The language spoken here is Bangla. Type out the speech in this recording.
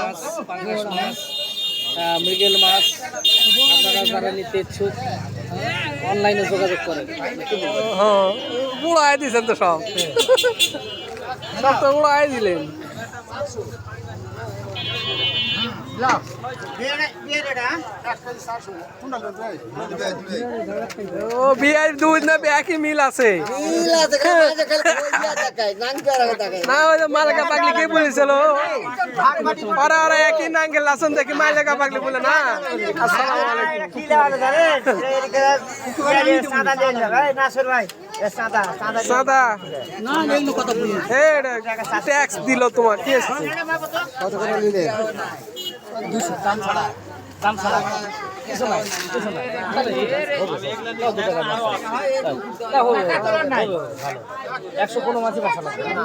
মাছ, পাঙ্গাস মাছ, মৃগেল মাছ আপনারা যারা নিতে ইচ্ছুক অনলাইনে যোগাযোগ করেন। হ্যাঁ উড়াই দিয়েছেন তো সব, সব তো উড়াই দিলেন। ও বিয়ের দুধ না একই মিল আছে না? ওই যে মালেকা পাগলি কে বলেছিল ওরা ওরা একই নাঙ্গেল আসন দেখি মালেকা পাগলি বলে না। আসসালামু আলাইকুম। সাদা ট্যাক্স দিল তোমার কি এসছে? কত করে নিলে? দাম ছাড়া কিছু নাই, কিছু নাই। 100 কোনো মাছই বাসা লাগবে না।